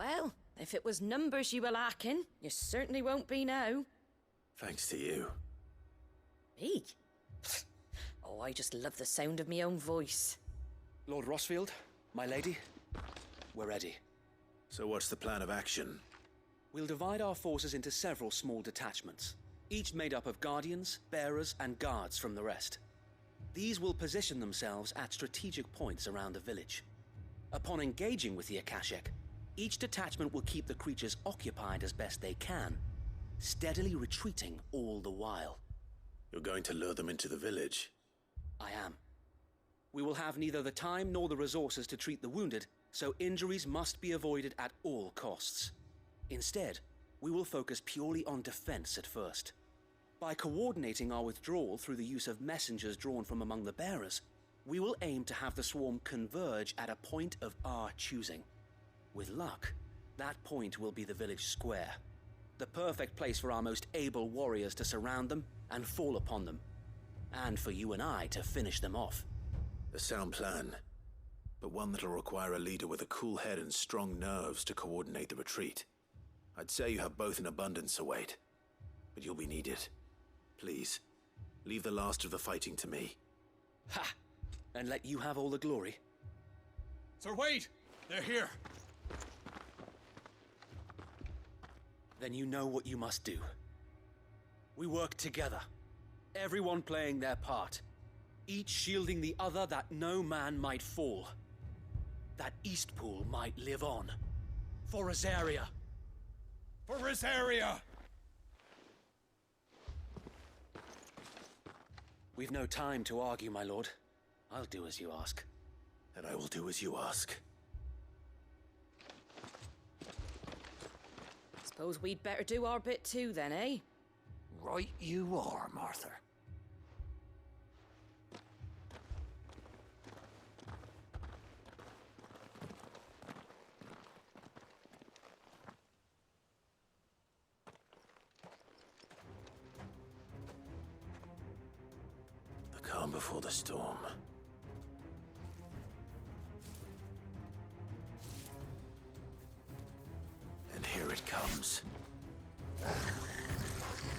Well, if it was numbers you were lacking, you certainly won't be now. Thanks to you. Me? Oh, I just love the sound of my own voice. Lord Rossfield, my lady, we're ready. So what's the plan of action? We'll divide our forces into several small detachments, each made up of guardians, bearers, and guards from the rest. These will position themselves at strategic points around the village. Upon engaging with the Akashic, each detachment will keep the creatures occupied as best they can, steadily retreating all the while. You're going to lure them into the village? I am. We will have neither the time nor the resources to treat the wounded, so injuries must be avoided at all costs. Instead, we will focus purely on defense at first. By coordinating our withdrawal through the use of messengers drawn from among the bearers, we will aim to have the swarm converge at a point of our choosing. With luck, that point will be the village square, the perfect place for our most able warriors to surround them and fall upon them, and for you and I to finish them off. A sound plan, but one that'll require a leader with a cool head and strong nerves to coordinate the retreat. I'd say you have both in abundance, Wade, but you'll be needed. Please, leave the last of the fighting to me. Ha! And let you have all the glory. Sir Wade! They're here! Then you know what you must do. We work together, everyone playing their part, each shielding the other that no man might fall, that Eastpool might live on. For Rosaria! For Rosaria! We've no time to argue, my lord. I'll do as you ask. And I will do as you ask. Suppose we'd better do our bit too then, eh? Right you are, Martha. The calm before the storm. And here it comes.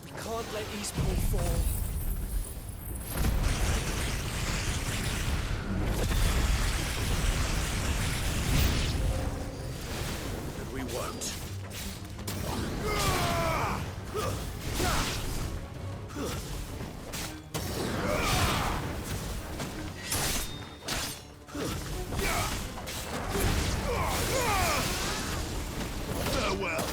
We can't let Eastpool fall. And we won't. Farewell.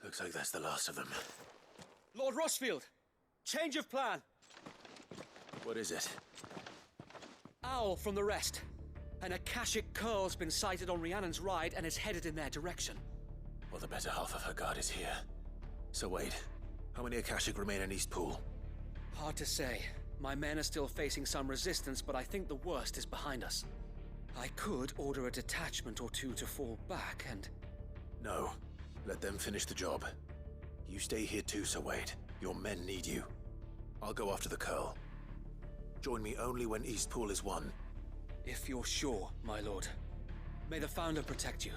Looks like that's the last of them. Lord Rossfield! Change of plan! What is it? Owl from the rest. An Akashic curl's been sighted on Rhiannon's ride and is headed in their direction. Well, the better half of her guard is here. So Wade, how many Akashic remain in Eastpool? Hard to say. My men are still facing some resistance, but I think the worst is behind us. I could order a detachment or two to fall back and... No. Let them finish the job. You stay here too, Sir Wade. Your men need you. I'll go after the curl. Join me only when Eastpool is won. If you're sure, my lord. May the Founder protect you.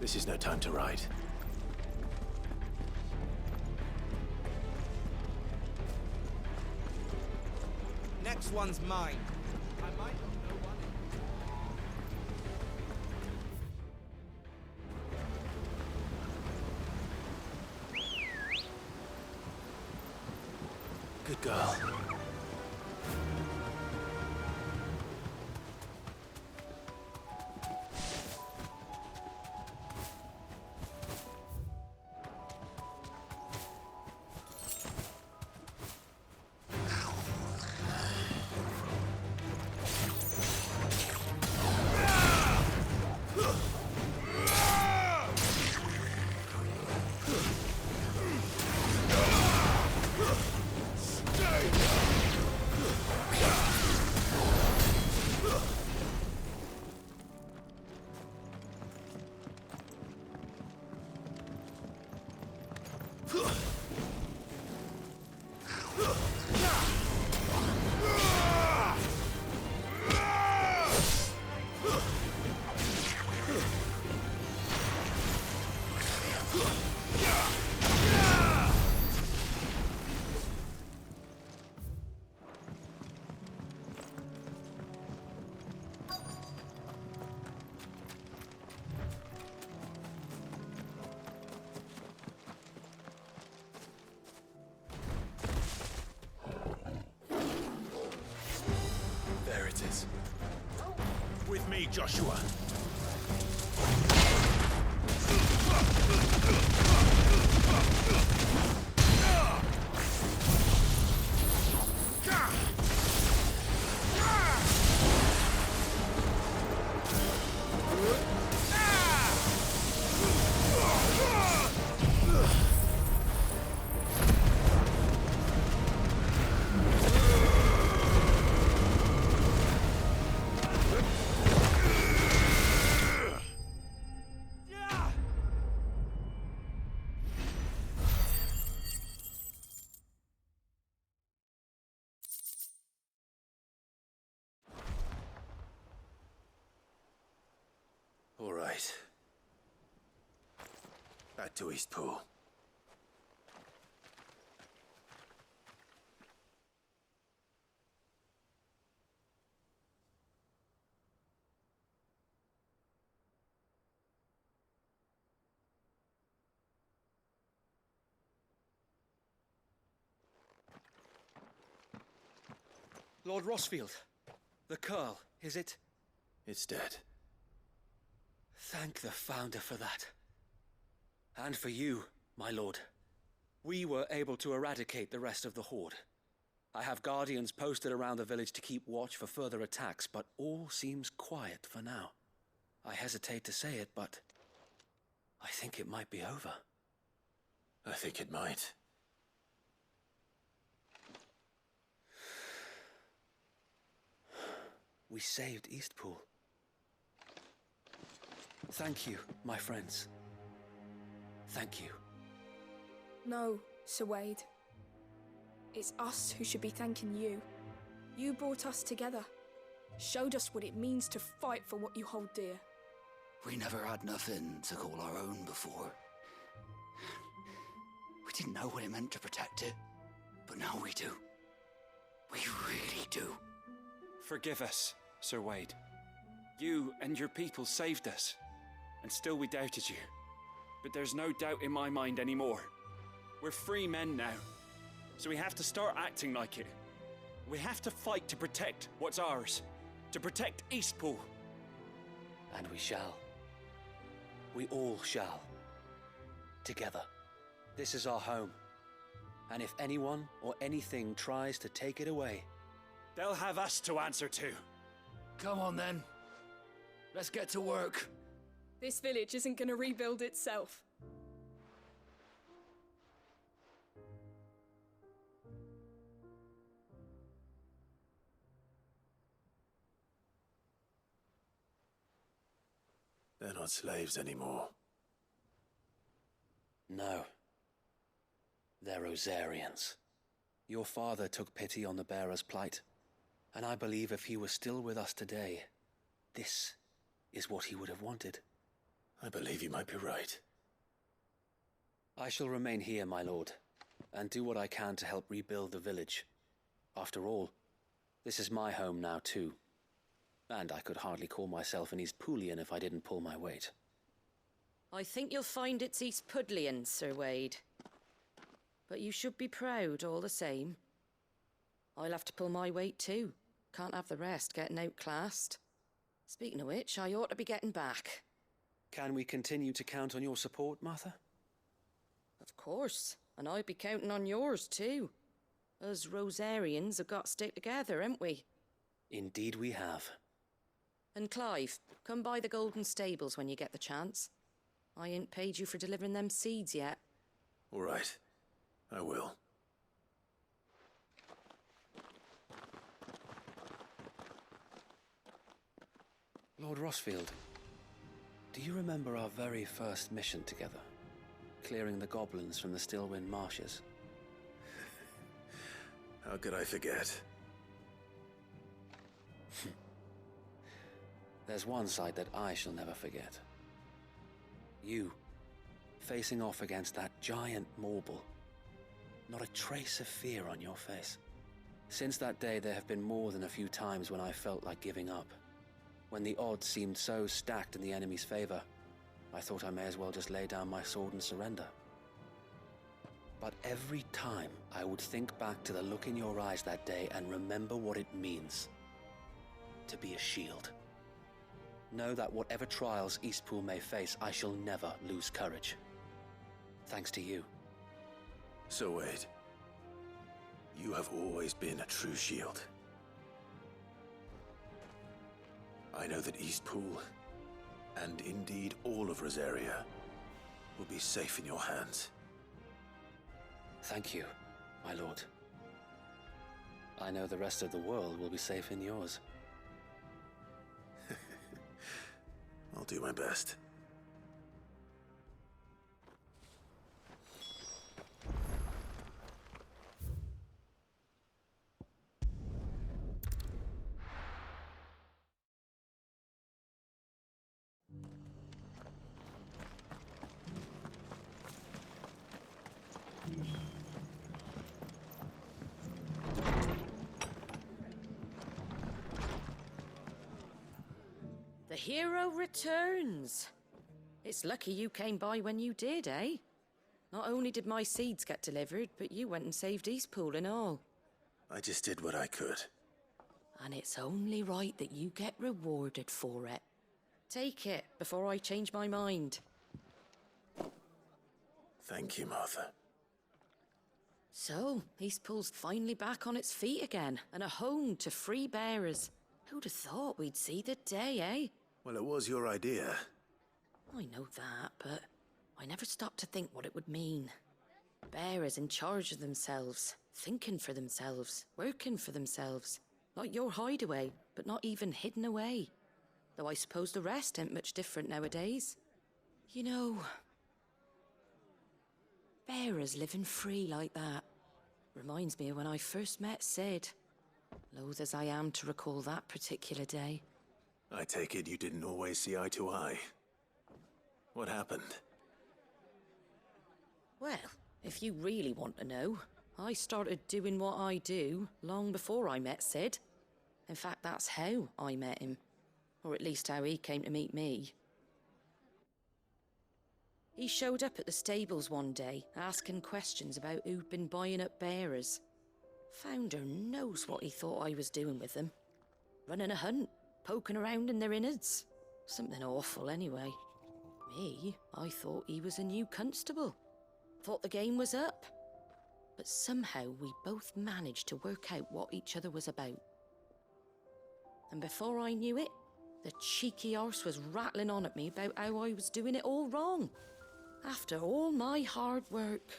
This is no time to ride. Next one's mine. I might not know one. Good girl. There it is. With me, Joshua. All right. Back to Eastpool. Lord Rossfield, the Curl, is it? It's dead. Thank the Founder for that. And for you, my lord. We were able to eradicate the rest of the Horde. I have guardians posted around the village to keep watch for further attacks, but all seems quiet for now. I hesitate to say it, but I think it might be over. I think it might. We saved Eastpool. Thank you, my friends. Thank you. No, Sir Wade. It's us who should be thanking you. You brought us together. Showed us what it means to fight for what you hold dear. We never had nothing to call our own before. We didn't know what it meant to protect it, but now we do. We really do. Forgive us, Sir Wade. You and your people saved us, and still we doubted you. But there's no doubt in my mind anymore. We're free men now, so we have to start acting like it. We have to fight to protect what's ours, to protect Eastpool. And we shall. We all shall. Together. This is our home. And if anyone or anything tries to take it away, They'll have us to answer to. Come on then. Let's get to work. This village isn't gonna rebuild itself. They're not slaves anymore. no. They're Rosarians. Your father took pity on the bearer's plight, and I believe if he were still with us today, this is what he would have wanted. I believe you might be right. I shall remain here, my lord, and do what I can to help rebuild the village. After all, this is my home now too. And I could hardly call myself an East Poolian if I didn't pull my weight. I think you'll find it's East Pudlian, Sir Wade. But you should be proud all the same. I'll have to pull my weight too. Can't have the rest getting outclassed. Speaking of which, I ought to be getting back. Can we continue to count on your support, Martha? Of course, and I'd be counting on yours too. Us Rosarians have got to stick together, haven't we? Indeed we have. And Clive, come by the Golden Stables when you get the chance. I ain't paid you for delivering them seeds yet. All right. I will. Lord Rossfield, do you remember our very first mission together? Clearing the goblins from the Stillwind Marshes? How could I forget? There's one sight that I shall never forget. You, facing off against that giant Morble. Not a trace of fear on your face. Since that day, there have been more than a few times when I felt like giving up. When the odds seemed so stacked in the enemy's favor, I thought I may as well just lay down my sword and surrender. But every time, I would think back to the look in your eyes that day and remember what it means to be a shield. Know that whatever trials Eastpool may face, I shall never lose courage. Thanks to you. So Wade, you have always been a true shield. I know that Eastpool, and indeed all of Rosaria, will be safe in your hands. Thank you, my lord. I know the rest of the world will be safe in yours. I'll do my best. The hero returns. It's lucky you came by when you did, eh? Not only did my seeds get delivered, but you went and saved Eastpool and all. I just did what I could. And it's only right that you get rewarded for it. Take it before I change my mind. Thank you, Martha. So, Eastpool's finally back on its feet again, and a home to free bearers. Who'd have thought we'd see the day, eh? Well, it was your idea. I know that, but I never stopped to think what it would mean. Bearers in charge of themselves, thinking for themselves, working for themselves. Like your hideaway, but not even hidden away. Though I suppose the rest ain't much different nowadays. You know, bearers living free like that reminds me of when I first met Sid. Loath as I am to recall that particular day. I take it you didn't always see eye to eye. What happened? Well, if you really want to know, I started doing what I do long before I met Sid. In fact, that's how I met him. Or at least how he came to meet me. He showed up at the stables one day, asking questions about who'd been buying up bearers. Founder knows what he thought I was doing with them. Running a hunt, poking around in their innards. Something awful anyway. Me, I thought he was a new constable. Thought the game was up. But somehow we both managed to work out what each other was about. And before I knew it, the cheeky arse was rattling on at me about how I was doing it all wrong. After all my hard work.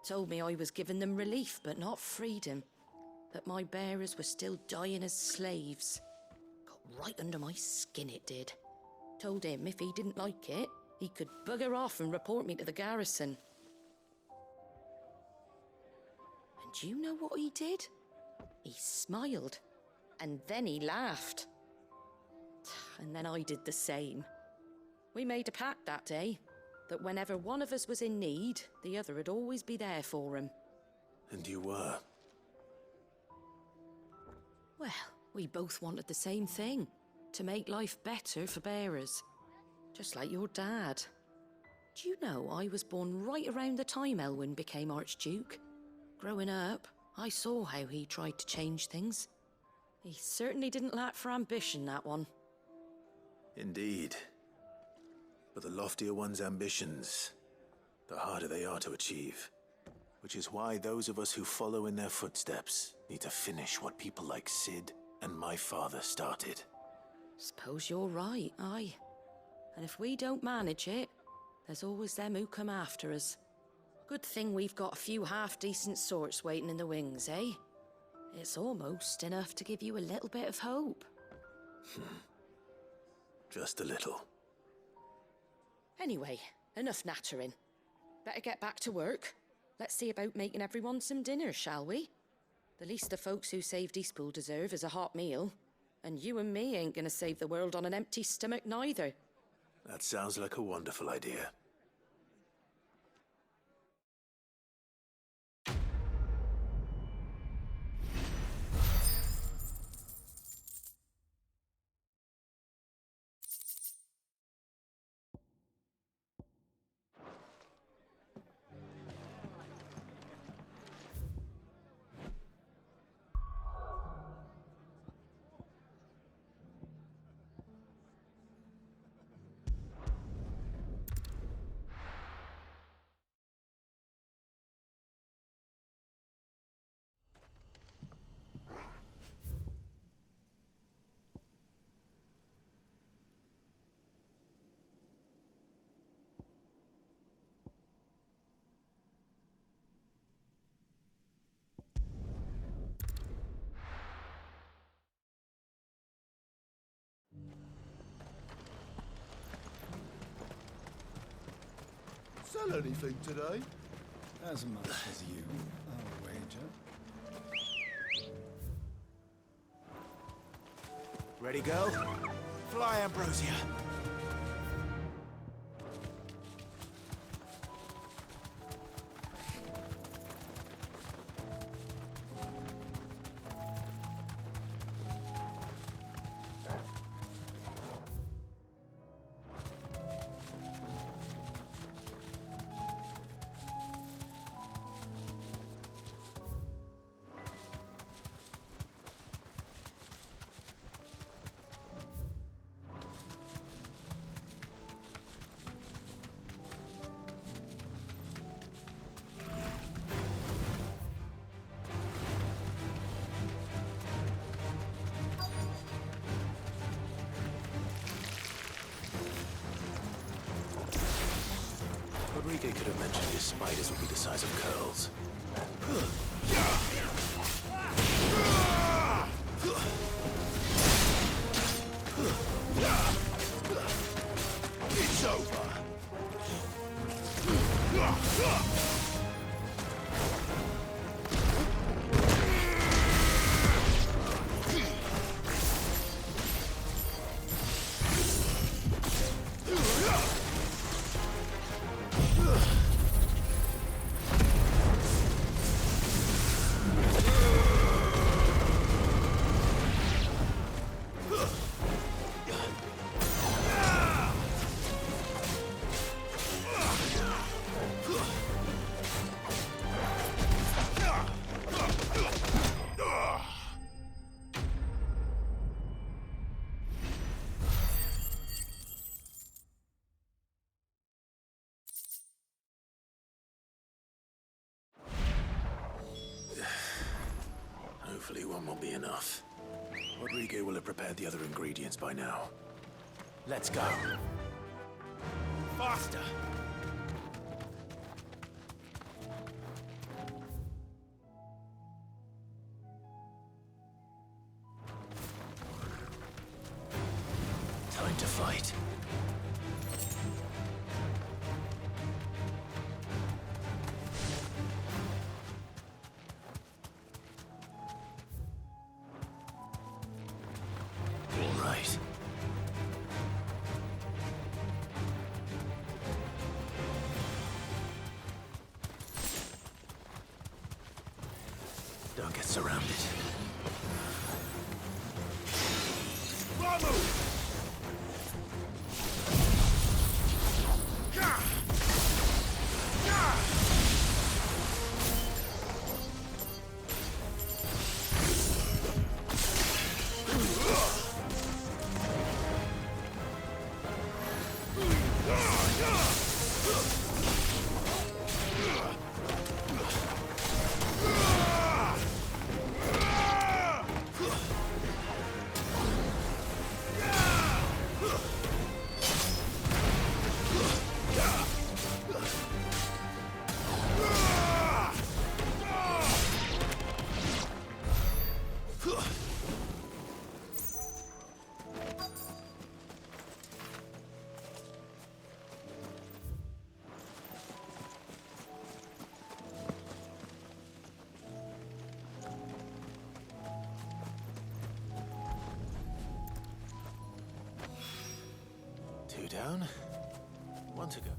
Told me I was giving them relief, but not freedom. That my bearers were still dying as slaves. Got right under my skin, it did. Told him if he didn't like it, he could bugger off and report me to the garrison. And do you know what he did? He smiled. And then he laughed. And then I did the same. We made a pact that day, that whenever one of us was in need, the other would always be there for him. And you were? Well, we both wanted the same thing, to make life better for bearers. Just like your dad. Do you know I was born right around the time Elwyn became Archduke? Growing up, I saw how he tried to change things. He certainly didn't lack for ambition, that one. Indeed. But the loftier one's ambitions, the harder they are to achieve. Which is why those of us who follow in their footsteps need to finish what people like Sid and my father started. Suppose you're right, aye. And if we don't manage it, there's always them who come after us. Good thing we've got a few half-decent sorts waiting in the wings, eh? It's almost enough to give you a little bit of hope. Just a little. Anyway, enough nattering. Better get back to work. Let's see about making everyone some dinner, shall we? The least the folks who saved Eastpool deserve is a hot meal. And you and me ain't gonna save the world on an empty stomach neither. That sounds like a wonderful idea. Sell anything today? As much as you, I'll wager. Ready, go? Fly, Ambrosia. Rodriguez could have mentioned his spiders would be the size of curls. It's over. Hopefully one will be enough. Rodriguez will have prepared the other ingredients by now. Let's go. Faster! Time to fight. All right. surrounded. Two down, one to go.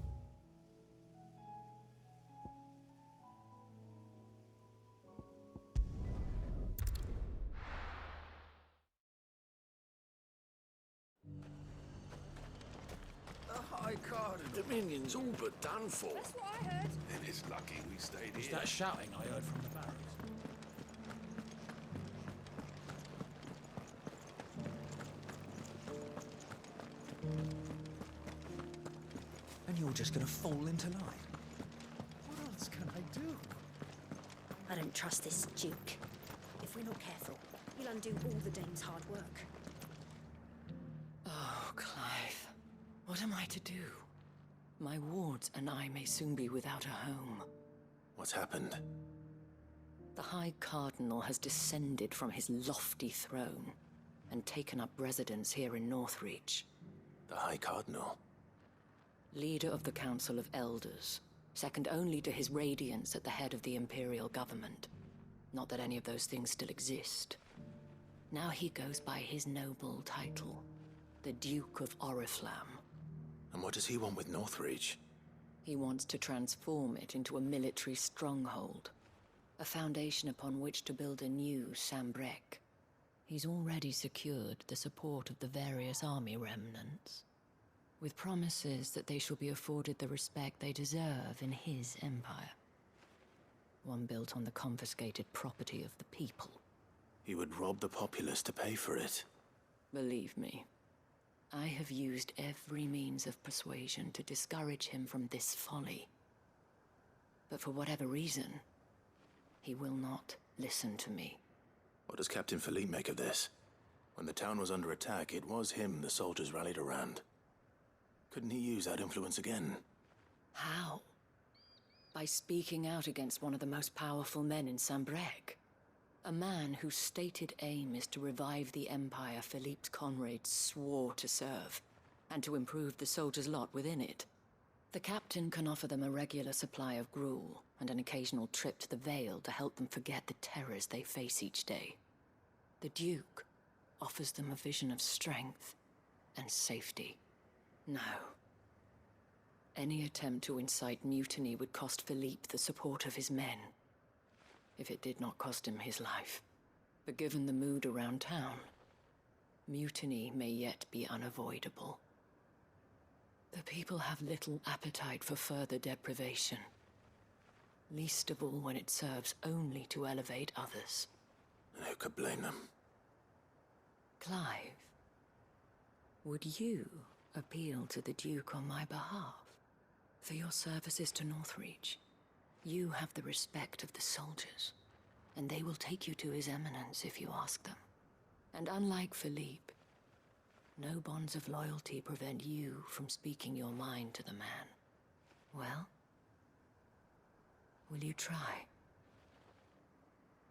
The High Card and Dominion's all but done for. That's what I heard. Then it's lucky we stayed Was here. that shouting I heard from the barracks? And you're just gonna fall into line. What else can I do? I don't trust this Duke. If we're not careful, he'll undo all the Dame's hard work. Oh, Clive. What am I to do? My wards and I may soon be without a home. What's happened? The High Cardinal has descended from his lofty throne and taken up residence here in Northreach. The High Cardinal? Leader of the Council of Elders, second only to his Radiance at the head of the Imperial government. Not that any of those things still exist. Now he goes by his noble title, the Duke of Oriflamme. And what does he want with Northreach? He wants to transform it into a military stronghold, a foundation upon which to build a new Sambrec. He's already secured the support of the various army remnants, with promises that they shall be afforded the respect they deserve in his empire. One built on the confiscated property of the people. He would rob the populace to pay for it. Believe me, I have used every means of persuasion to discourage him from this folly. But for whatever reason, he will not listen to me. What does Captain Philippe make of this? When the town was under attack, it was him the soldiers rallied around. Couldn't he use that influence again? How? By speaking out against one of the most powerful men in Sambrec. A man whose stated aim is to revive the empire Philippe's comrades swore to serve, and to improve the soldiers' lot within it. The captain can offer them a regular supply of gruel, and an occasional trip to the Vale to help them forget the terrors they face each day. The Duke offers them a vision of strength and safety. No. Any attempt to incite mutiny would cost Philippe the support of his men, if it did not cost him his life. But given the mood around town, mutiny may yet be unavoidable. The people have little appetite for further deprivation, least of all when it serves only to elevate others. And who could blame them? Clive, would you appeal to the Duke on my behalf? For your services to Northreach, you have the respect of the soldiers, and they will take you to His Eminence if you ask them. And unlike Philippe, no bonds of loyalty prevent you from speaking your mind to the man. Well, will you try?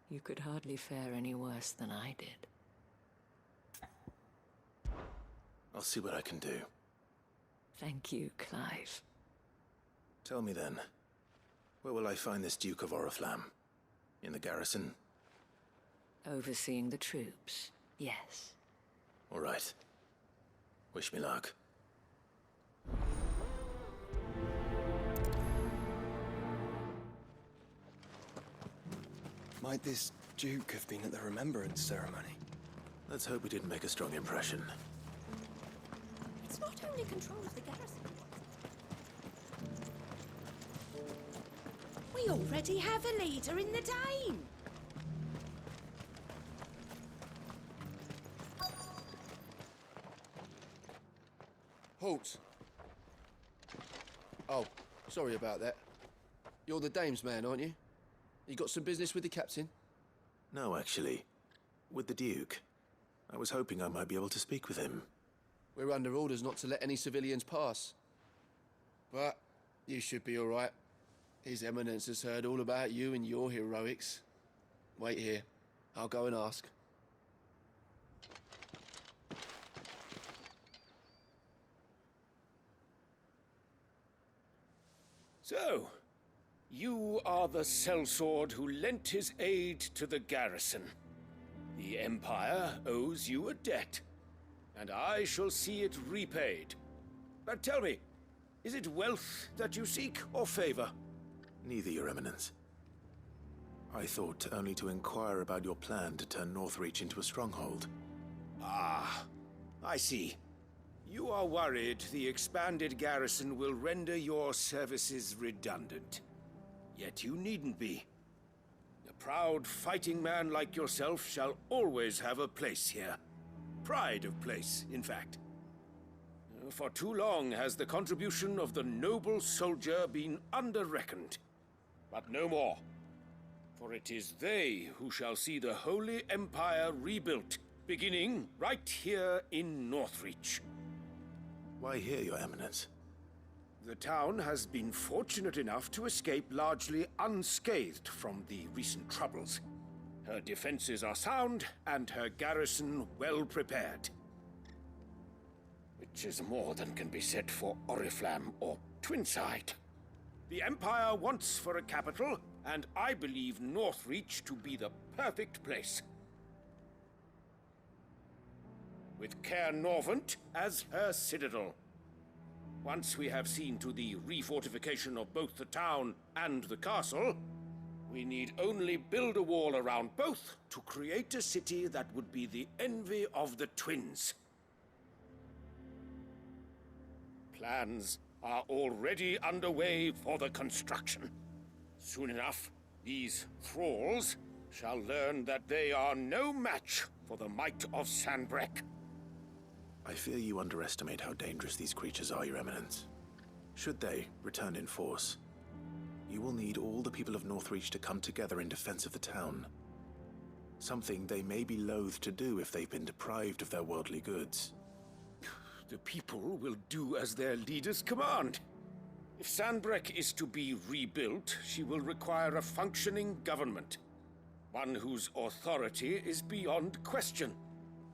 You could hardly fare any worse than I did. I'll see what I can do. Thank you, Clive. Tell me then, where will I find this Duke of Oriflamme? In the garrison? Overseeing the troops, yes. All right. Wish me luck. Might this Duke have been at the remembrance ceremony? Let's hope we didn't make a strong impression. It's not only control of the garrison. We already have a leader in the Dane. Halt! Oh, sorry about that. You're the dame's man, aren't you? You got some business with the captain? No, actually. With the Duke. I was hoping I might be able to speak with him. We're under orders not to let any civilians pass. But you should be all right. His Eminence has heard all about you and your heroics. Wait here. I'll go and ask. So, you are the sellsword who lent his aid to the garrison. The Empire owes you a debt, and I shall see it repaid. But tell me, is it wealth that you seek, or favor? Neither, Your Eminence. I thought only to inquire about your plan to turn Northreach into a stronghold. Ah, I see. You are worried the expanded garrison will render your services redundant. Yet you needn't be. A proud fighting man like yourself shall always have a place here. Pride of place, in fact. For too long has the contribution of the noble soldier been under-reckoned. But no more. For it is they who shall see the Holy Empire rebuilt, beginning right here in Northreach. Why here, Your Eminence? The town has been fortunate enough to escape largely unscathed from the recent troubles. Her defenses are sound, and her garrison well prepared. Which is more than can be said for Oriflamme or Twinside. The Empire wants for a capital, and I believe Northreach to be the perfect place. With Caer Norvent as her citadel. Once we have seen to the refortification of both the town and the castle, we need only build a wall around both to create a city that would be the envy of the twins. Plans are already underway for the construction. Soon enough, these thralls shall learn that they are no match for the might of Sanbreque. I fear you underestimate how dangerous these creatures are, Your Eminence. Should they return in force, you will need all the people of Northreach to come together in defense of the town. Something they may be loath to do if they've been deprived of their worldly goods. The people will do as their leaders command. If Sanbreque is to be rebuilt, she will require a functioning government. One whose authority is beyond question.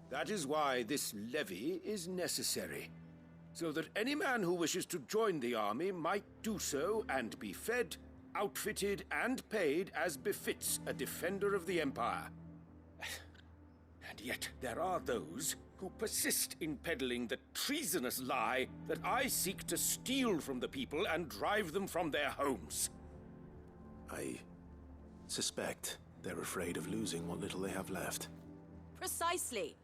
That is why this levy is necessary. So that any man who wishes to join the army might do so and be fed, outfitted, and paid as befits a defender of the Empire. And yet there are those who persist in peddling the treasonous lie that I seek to steal from the people and drive them from their homes. I suspect they're afraid of losing what little they have left. Precisely.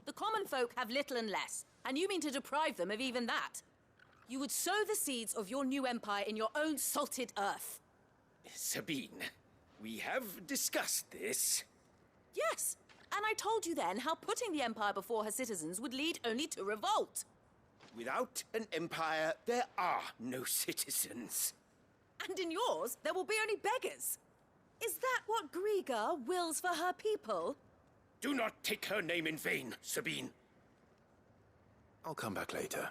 The common folk have little and less, and you mean to deprive them of even that. You would sow the seeds of your new empire in your own salted earth. Sabine, we have discussed this. Yes, and I told you then how putting the empire before her citizens would lead only to revolt. Without an empire, there are no citizens. And in yours, there will be only beggars. Is that what Griga wills for her people? Do not take her name in vain, Sabine. I'll come back later.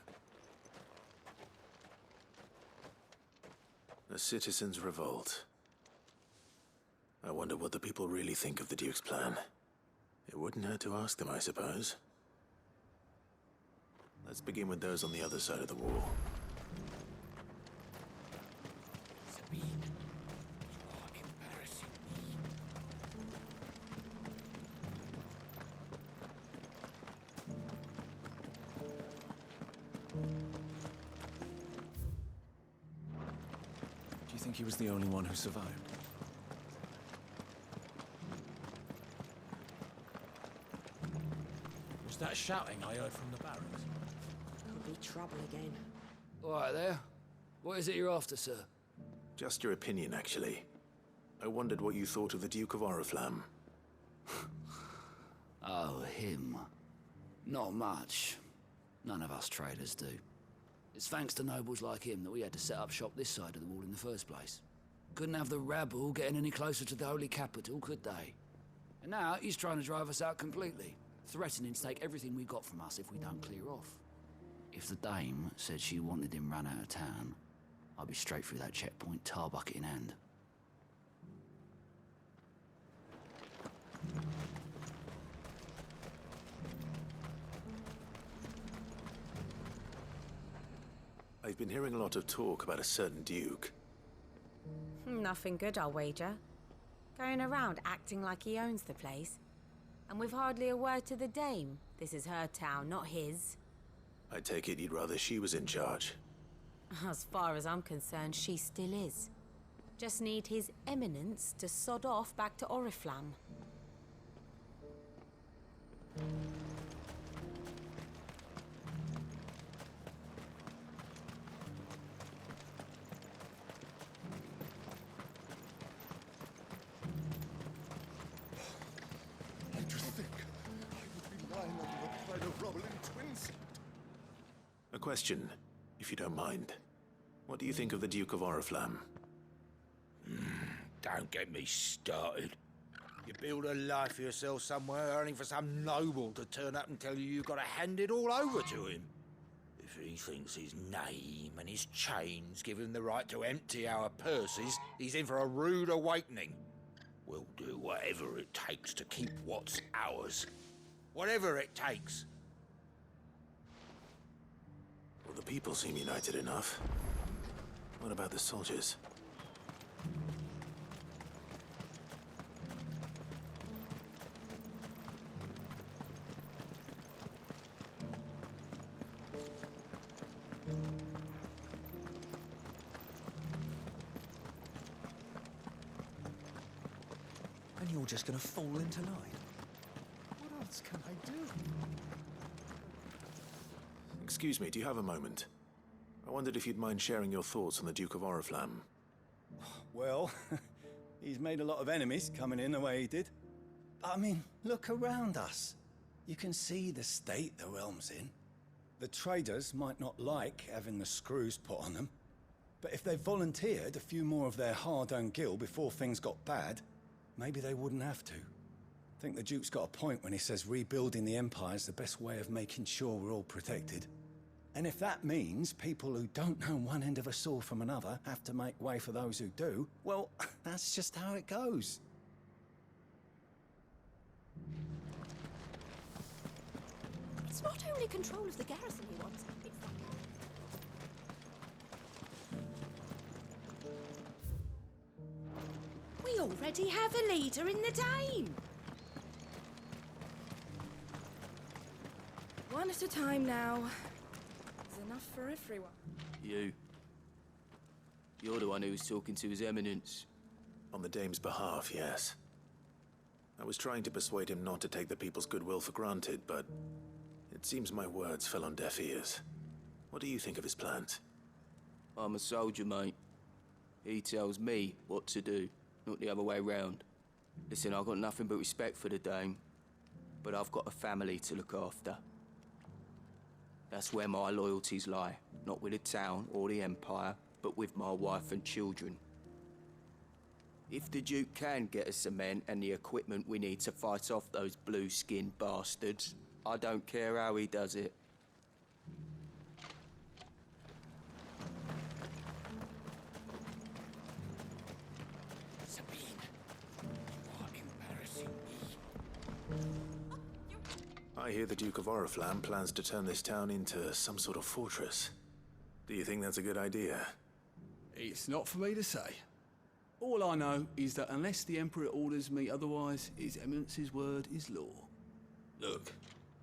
A citizens' revolt. I wonder what the people really think of the Duke's plan. It wouldn't hurt to ask them, I suppose. Let's begin with those on the other side of the wall. Sabine, you are embarrassing me. think he was the only one who survived. Was that shouting I heard from the barracks? Could be trouble again. All right there. What is it you're after, sir? Just your opinion, actually. I wondered what you thought of the Duke of Oriflamme. Oh, him. Not much. None of us traders do. It's thanks to nobles like him that we had to set up shop this side of the wall in the first place. Couldn't have the rabble getting any closer to the holy capital, could they? And now he's trying to drive us out completely, threatening to take everything we got from us if we don't clear off. If the dame said she wanted him run out of town, I'd be straight through that checkpoint, tar bucket in hand. I've been hearing a lot of talk about a certain duke. Nothing good, I'll wager. Going around acting like he owns the place. And with hardly a word to the dame. This is her town, not his. I take it you'd rather she was in charge. As far as I'm concerned, she still is. Just need his eminence to sod off back to Oriflamme. A question, if you don't mind. What do you think of the Duke of Oriflamme? Don't get me started. You build a life for yourself somewhere, earning for some noble to turn up and tell you you've got to hand it all over to him. If he thinks his name and his chains give him the right to empty our purses, he's in for a rude awakening. We'll do whatever it takes to keep what's ours. Whatever it takes. Well, the people seem united enough. What about the soldiers? And you're just gonna fall into line. What else can I do? Excuse me, do you have a moment? I wondered if you'd mind sharing your thoughts on the Duke of Oriflamme. Well, he's made a lot of enemies coming in the way he did. I mean, look around us. You can see the state the realm's in. The traders might not like having the screws put on them, but if they volunteered a few more of their hard-earned gil before things got bad, maybe they wouldn't have to. I think the Duke's got a point when he says rebuilding the Empire's the best way of making sure we're all protected. And if that means people who don't know one end of a sword from another have to make way for those who do, well, that's just how it goes. It's not only control of the garrison he wants, it's We already have a leader in the Dame. One at a time now. There's enough for everyone. You. You're the one who was talking to His Eminence. On the Dame's behalf, yes. I was trying to persuade him not to take the people's goodwill for granted, but it seems my words fell on deaf ears. What do you think of his plans? I'm a soldier, mate. He tells me what to do, not the other way round. Listen, I've got nothing but respect for the Dame, but I've got a family to look after. That's where my loyalties lie, not with the town or the Empire, but with my wife and children. If the Duke can get us the men and the equipment we need to fight off those blue-skinned bastards, I don't care how he does it. Sabine, you are embarrassing me. I hear the Duke of Oriflamme plans to turn this town into some sort of fortress. Do you think that's a good idea? It's not for me to say. All I know is that unless the Emperor orders me otherwise, His Eminence's word is law. Look,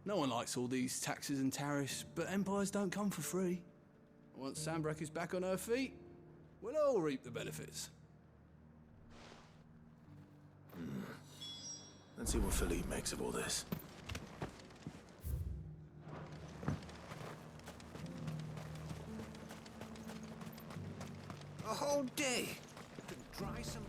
no one likes all these taxes and tariffs, but empires don't come for free. Once Sanbreque is back on her feet, we'll all reap the benefits. Let's see what Philippe makes of all this. A whole day to dry some.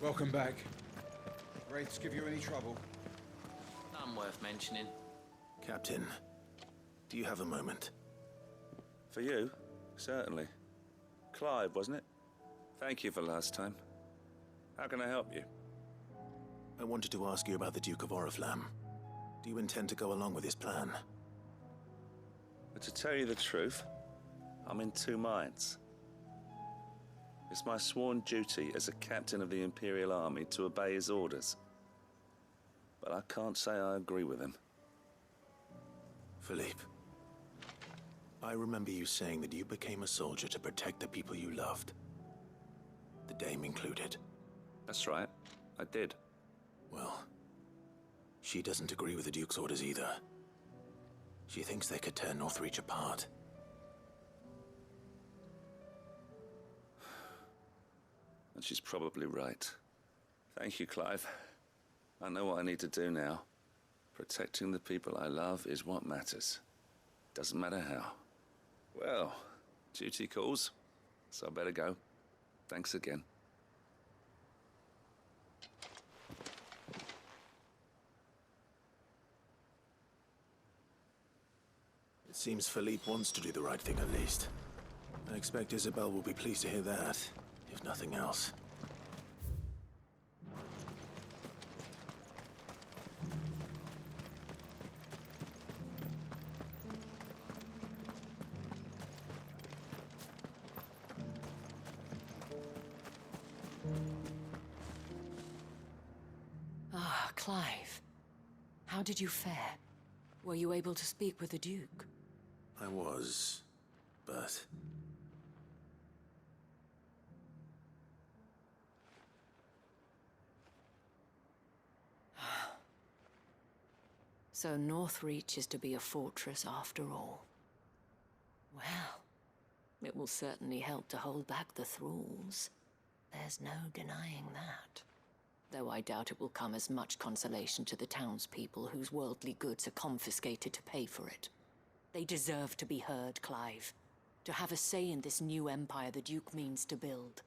Welcome back. Wraiths give you any trouble? None worth mentioning. Captain, do you have a moment? For you? Certainly. Clive, wasn't it? Thank you for last time. How can I help you? I wanted to ask you about the Duke of Oriflamme. Do you intend to go along with his plan? But to tell you the truth, I'm in two minds. It's my sworn duty as a captain of the Imperial Army to obey his orders. But I can't say I agree with him. Philippe, I remember you saying that you became a soldier to protect the people you loved. The Dame included. That's right, I did. Well, she doesn't agree with the Duke's orders either. She thinks they could tear Northreach apart. And she's probably right. Thank you, Clive. I know what I need to do now. Protecting the people I love is what matters. Doesn't matter how. Well, duty calls, so I better go. Thanks again. It seems Philippe wants to do the right thing at least. I expect Isabel will be pleased to hear that, if nothing else. Ah, Clive. How did you fare? Were you able to speak with the Duke? I was, but... So Northreach is to be a fortress after all. Well, it will certainly help to hold back the thralls. There's no denying that. Though I doubt it will come as much consolation to the townspeople whose worldly goods are confiscated to pay for it. They deserve to be heard, Clive. To have a say in this new empire the Duke means to build.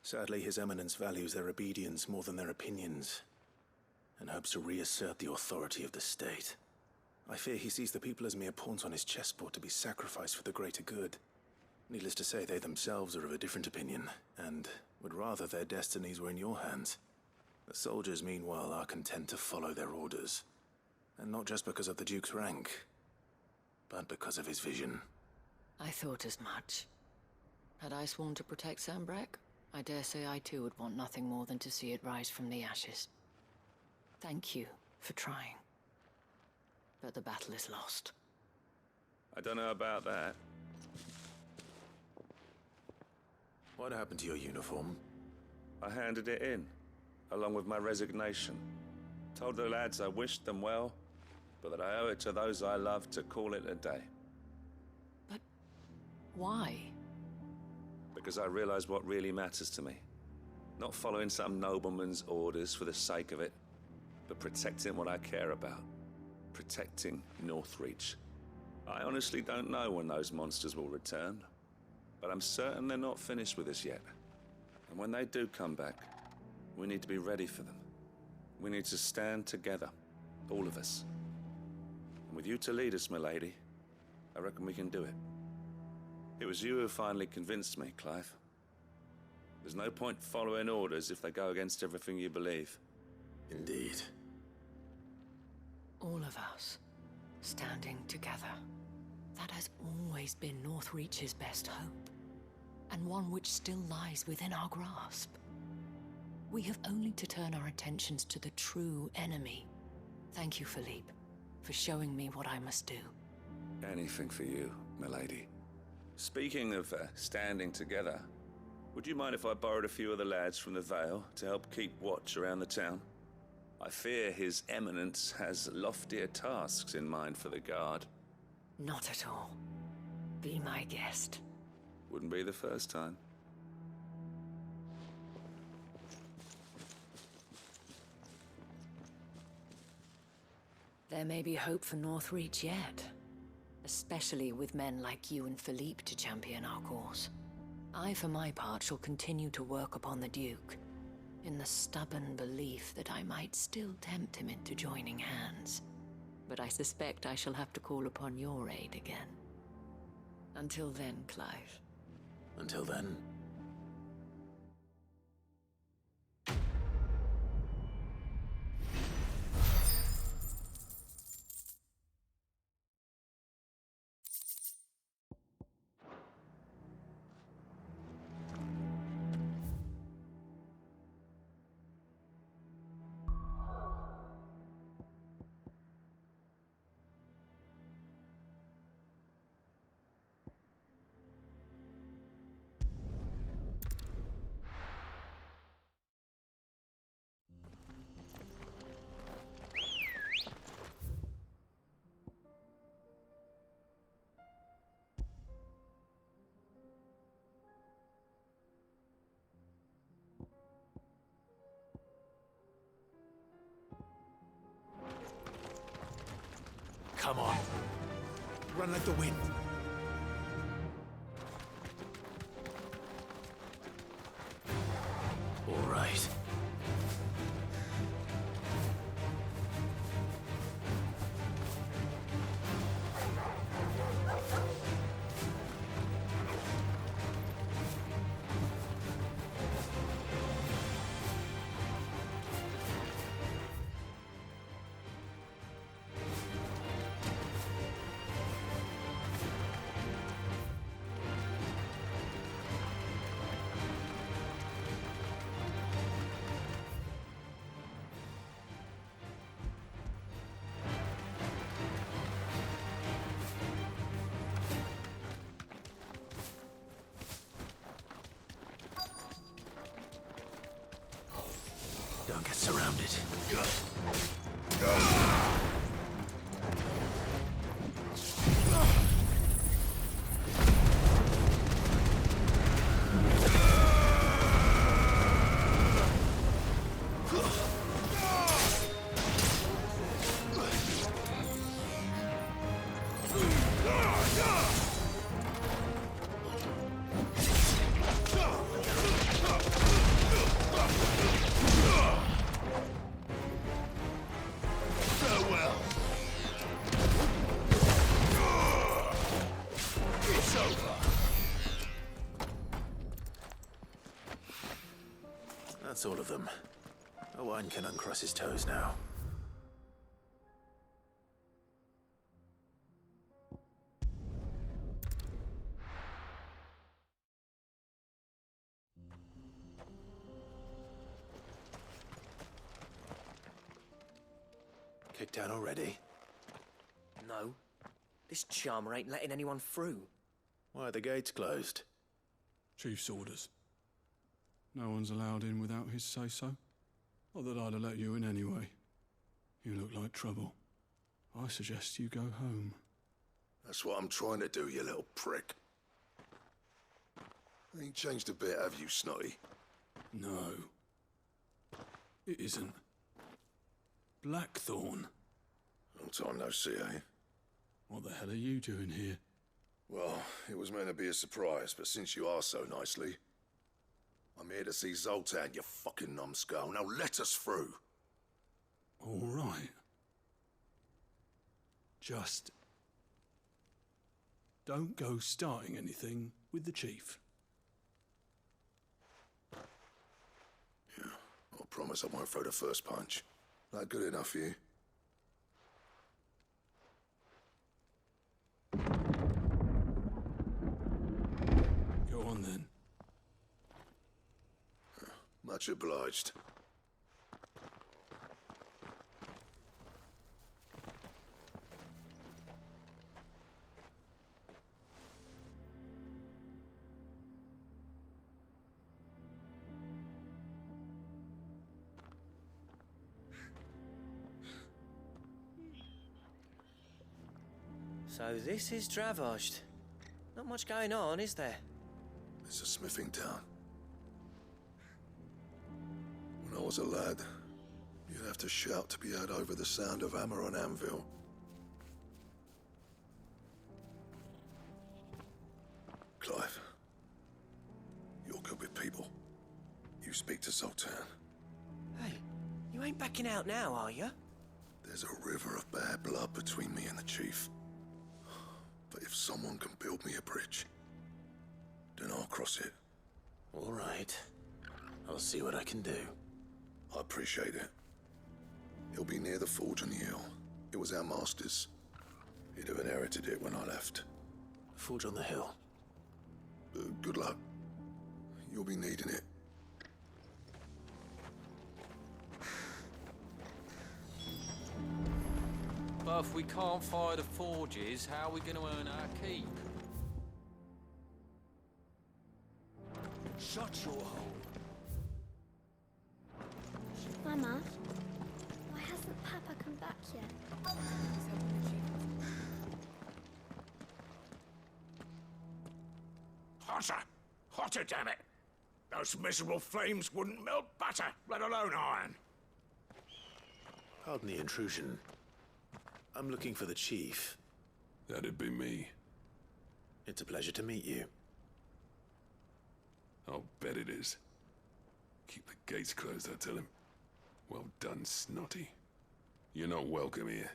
Sadly, His Eminence values their obedience more than their opinions, and hopes to reassert the authority of the state. I fear he sees the people as mere pawns on his chessboard to be sacrificed for the greater good. Needless to say, they themselves are of a different opinion, and would rather their destinies were in your hands. The soldiers, meanwhile, are content to follow their orders. And not just because of the Duke's rank, but because of his vision. I thought as much. Had I sworn to protect Sanbreque, I dare say I too would want nothing more than to see it rise from the ashes. Thank you for trying. But the battle is lost. I don't know about that. What happened to your uniform? I handed it in, along with my resignation. Told the lads I wished them well, but that I owe it to those I love to call it a day. But why? Because I realize what really matters to me. Not following some nobleman's orders for the sake of it, but protecting what I care about. Protecting Northreach. I honestly don't know when those monsters will return, but I'm certain they're not finished with us yet. And when they do come back, we need to be ready for them. We need to stand together, all of us. And with you to lead us, milady, I reckon we can do it. It was you who finally convinced me, Clive. There's no point following orders if they go against everything you believe. Indeed. All of us, standing together. That has always been Northreach's best hope, and one which still lies within our grasp. We have only to turn our attentions to the true enemy. Thank you, Philippe, for showing me what I must do. Anything for you, milady. Speaking of standing together, would you mind if I borrowed a few of the lads from the Vale to help keep watch around the town? I fear His Eminence has loftier tasks in mind for the Guard. Not at all. Be my guest. Wouldn't be the first time. There may be hope for Northreach yet. Especially with men like you and Philippe to champion our cause. I, for my part, shall continue to work upon the Duke, in the stubborn belief that I might still tempt him into joining hands. But I suspect I shall have to call upon your aid again. Until then, Clive. Until then. Come on. Run like the wind. All right. Don't get surrounded. That's all of them. Owain can uncross his toes now. Kicked down already? No. This charmer ain't letting anyone through. Why are the gates closed? Chief's orders. No one's allowed in without his say-so. Not that I'd have let you in anyway. You look like trouble. I suggest you go home. That's what I'm trying to do, you little prick. Ain't changed a bit, have you, Snotty? No. It isn't. Blackthorn. Long time no see, eh? What the hell are you doing here? Well, it was meant to be a surprise, but since you are so nicely, I'm here to see Zoltan, you fucking numbskull. Now let us through. All right. Just don't go starting anything with the chief. Yeah, I promise I won't throw the first punch. That good enough for you? Go on then. Much obliged. So this is Dravojd. Not much going on, is there? It's a smithing town. When I was a lad, you'd have to shout to be heard over the sound of hammer on anvil. Clive, you're good with people. You speak to Zoltan. Hey, you ain't backing out now, are you? There's a river of bad blood between me and the chief. But if someone can build me a bridge, then I'll cross it. All right. I'll see what I can do. I appreciate it. He'll be near the forge on the hill. It was our master's. He'd have inherited it when I left. Forge on the hill. Good luck. You'll be needing it. But if we can't fire the forges, how are we going to earn our keep? Shut your hole. Mama, why hasn't Papa come back yet? Hotter! Hotter, damn it! Those miserable flames wouldn't melt butter, let alone iron. Pardon the intrusion. I'm looking for the chief. That'd be me. It's a pleasure to meet you. I'll bet it is. Keep the gates closed, I tell him. Well done, Snotty. You're not welcome here.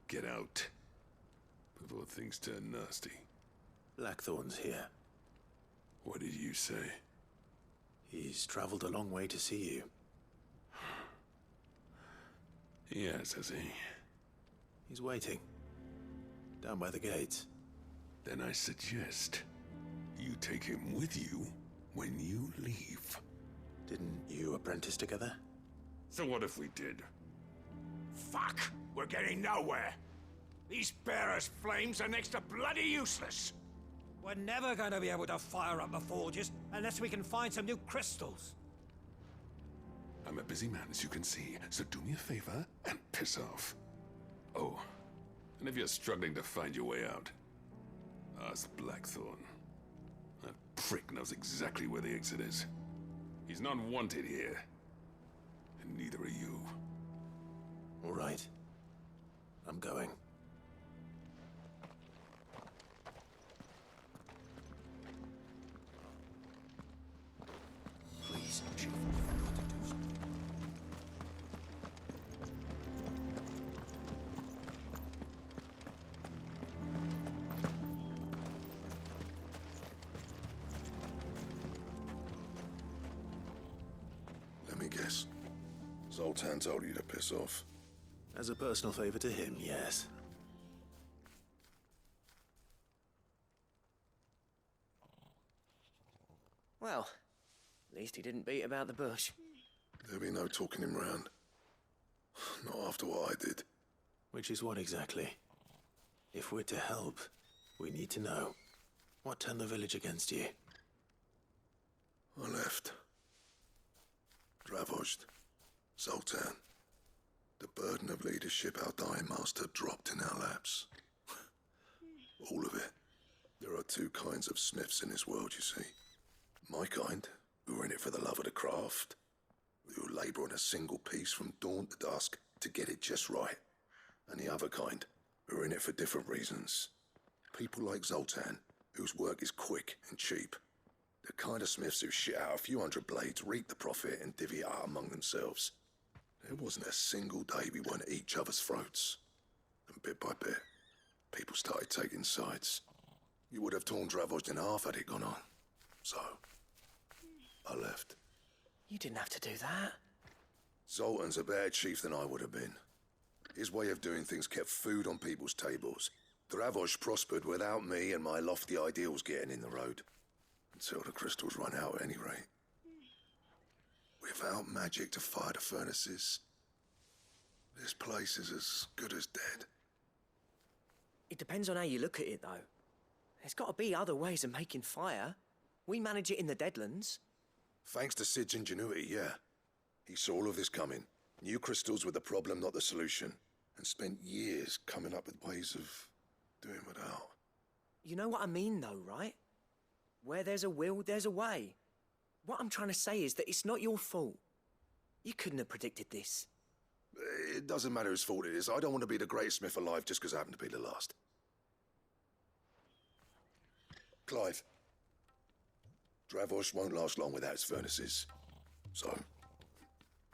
Get out. Before things turn nasty. Blackthorn's here. What did you say? He's traveled a long way to see you. Yes, has he? He's waiting. Down by the gates. Then I suggest you take him with you when you leave. Didn't you apprentice together? So what if we did? Fuck! We're getting nowhere! These bearers' flames are next to bloody useless! We're never going to be able to fire up the forges unless we can find some new crystals. I'm a busy man, as you can see, so do me a favor and piss off. Oh, and if you're struggling to find your way out, ask Blackthorn. That prick knows exactly where the exit is. He's not wanted here, and neither are you. All right. I'm going. Please, Chief. Let me guess. Zoltan told you to piss off. As a personal favor to him, yes. Well, at least he didn't beat about the bush. There'll be no talking him round. Not after what I did. Which is what exactly? If we're to help, we need to know. What turned the village against you? I left. Dravojd. Zoltan. The burden of leadership our dying master dropped in our laps. All of it. There are two kinds of smiths in this world, you see. My kind, who are in it for the love of the craft, who labour on a single piece from dawn to dusk to get it just right. And the other kind, who are in it for different reasons. People like Zoltan, whose work is quick and cheap. The kind of smiths who shit out a few hundred blades, reap the profit, and divvy it out among themselves. There wasn't a single day we weren't at each other's throats. And bit by bit, people started taking sides. You would have torn Dravojd in half had it gone on. So, I left. You didn't have to do that. Zoltan's a better chief than I would have been. His way of doing things kept food on people's tables. Dravojd prospered without me and my lofty ideals getting in the road. Until the crystals run out at any rate. Without magic to fire the furnaces, this place is as good as dead. It depends on how you look at it, though. There's got to be other ways of making fire. We manage it in the Deadlands. Thanks to Sid's ingenuity, yeah. He saw all of this coming. New crystals were the problem, not the solution. and spent years coming up with ways of doing without. You know what I mean, though, right? Where there's a will, there's a way. What I'm trying to say is that it's not your fault. You couldn't have predicted this. It doesn't matter whose fault it is. I don't want to be the greatest smith alive just because I happen to be the last. Clive. Dravosh won't last long without its furnaces. So,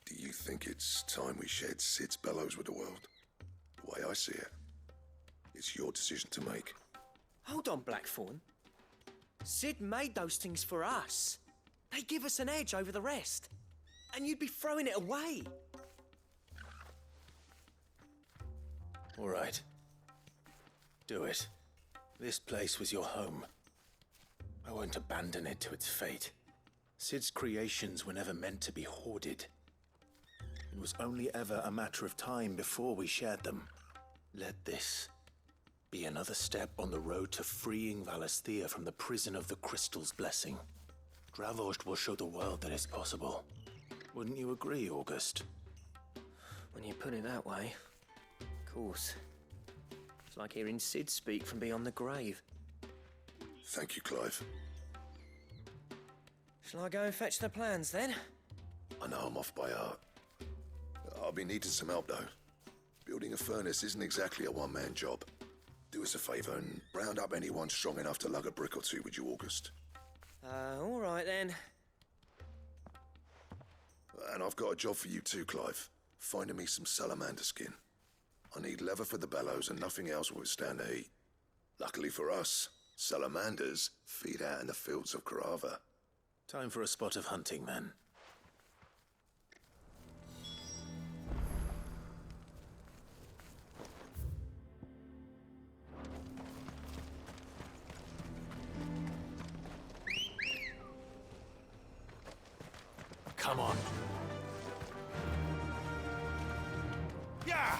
do you think it's time we shared Sid's bellows with the world? The way I see it, it's your decision to make. Hold on, Blackthorn. Sid made those things for us. They give us an edge over the rest. And you'd be throwing it away. All right. Do it. This place was your home. I won't abandon it to its fate. Sid's creations were never meant to be hoarded. It was only ever a matter of time before we shared them. Let this be another step on the road to freeing Valisthea from the prison of the Crystal's blessing. Dravost will show the world that it's possible. Wouldn't you agree, August? When you put it that way, of course. It's like hearing Sid speak from beyond the grave. Thank you, Clive. Shall I go and fetch the plans, then? I know I'm off by heart. I'll be needing some help, though. Building a furnace isn't exactly a one-man job. Do us a favour and round up anyone strong enough to lug a brick or two, would you, August? All right, then. And I've got a job for you too, Clive. Finding me some salamander skin. I need leather for the bellows and nothing else will withstand the heat. Luckily for us, salamanders feed out in the fields of Carava. Time for a spot of hunting, then. Come on. Yeah!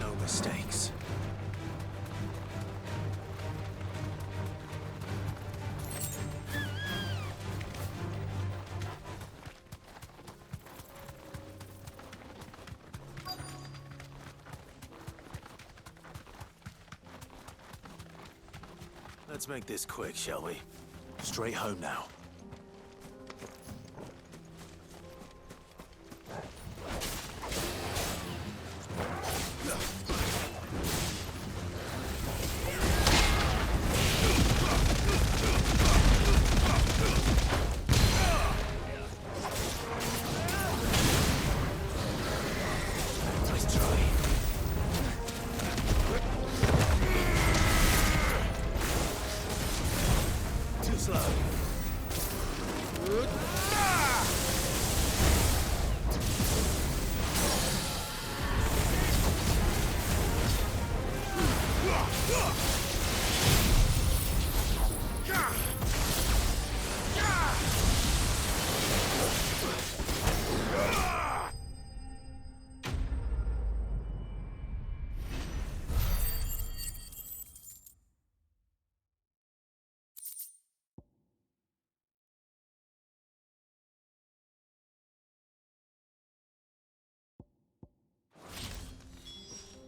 No mistakes. Let's make this quick, shall we? Straight home now.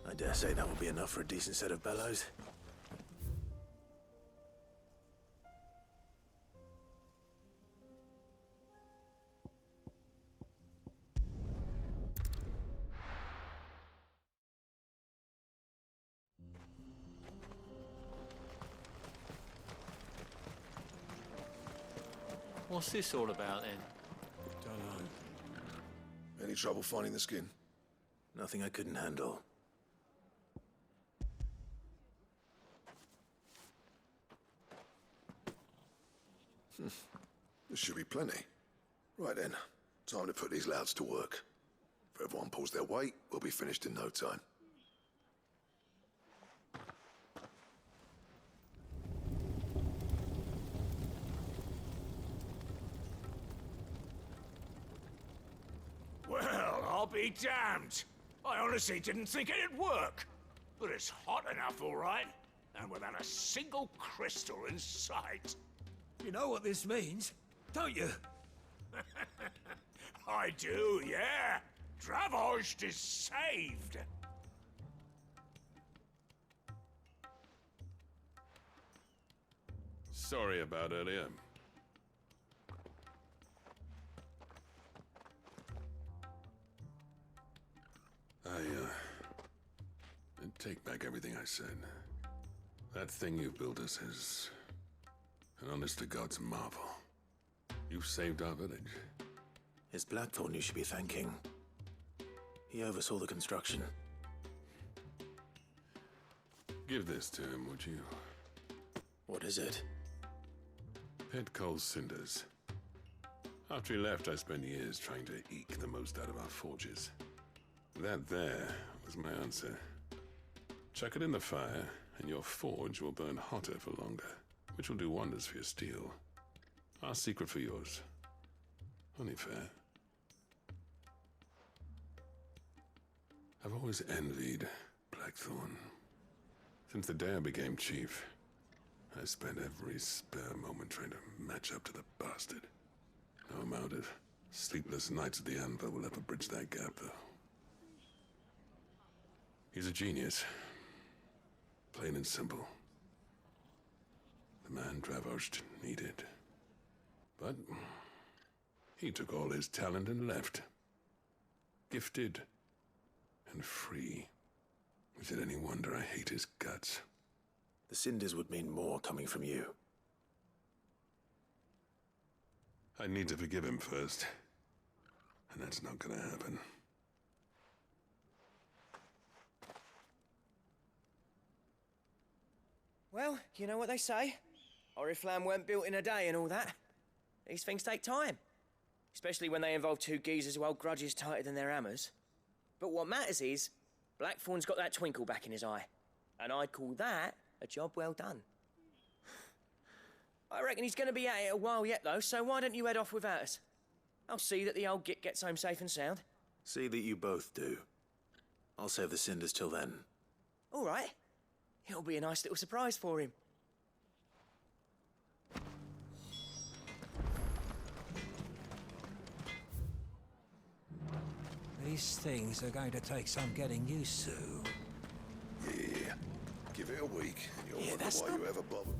I dare say that will be enough for a decent set of bellows. What's this all about, then? Don't know. Any trouble finding the skin? Nothing I couldn't handle. There should be plenty. Right then, time to put these louds to work. If everyone pulls their weight, we'll be finished in no time. be damned! I honestly didn't think it'd work. But it's hot enough, all right. And without a single crystal in sight. You know what this means, don't you? I do, yeah. Dravost is saved. Sorry about earlier. I take back everything I said. That thing you built us is an honest-to-God's marvel. You saved our village. It's Blackthorn you should be thanking. He oversaw the construction. Give this to him, would you? What is it? Pet Cole's cinders. After he left, I spent years trying to eke the most out of our forges. That there was my answer. Chuck it in the fire, and your forge will burn hotter for longer, which will do wonders for your steel. Our secret for yours. Only fair. I've always envied Blackthorn. Since the day I became chief, I spent every spare moment trying to match up to the bastard. No amount of sleepless nights at the Anvil will ever bridge that gap, though. He's a genius. Plain and simple. The man Dravost needed. But he took all his talent and left. Gifted and free. Is it any wonder I hate his guts? The cinders would mean more coming from you. I need to forgive him first. And that's not gonna happen. Well, you know what they say. Oriflamme weren't built in a day and all that. These things take time. Especially when they involve two geezers who hold grudges tighter than their hammers. But what matters is, Blackthorn's got that twinkle back in his eye. And I'd call that a job well done. I reckon he's going to be at it a while yet, though, so why don't you head off without us? I'll see that the old git gets home safe and sound. See that you both do. I'll save the cinders till then. All right. It'll be a nice little surprise for him. These things are going to take some getting used to. Yeah. Give it a week, and you'll wonder that's why you ever bothered.